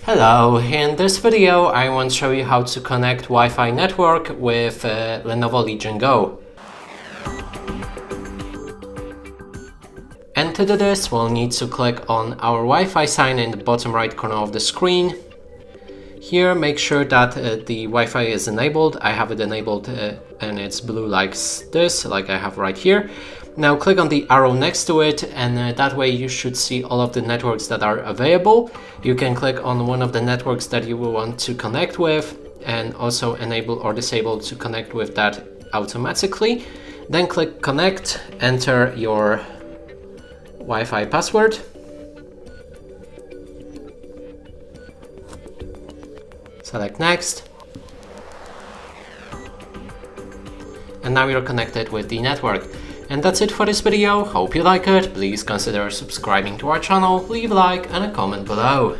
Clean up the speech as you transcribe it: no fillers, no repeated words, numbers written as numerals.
Hello, in this video I want to show you how to connect Wi-Fi network with Lenovo Legion Go. And to do this we'll need to click on our Wi-Fi sign in the bottom right corner of the screen. Here make sure that the Wi-Fi is enabled. I have it enabled and it's blue like this, like I have right here. Now click on the arrow next to it and that way you should see all of the networks that are available. You can click on one of the networks that you will want to connect with and also enable or disable to connect with that automatically. Then click connect, enter your Wi-Fi password. Select next. And now you're connected with the network. And that's it for this video. Hope you like it. Please consider subscribing to our channel, leave a like and a comment below.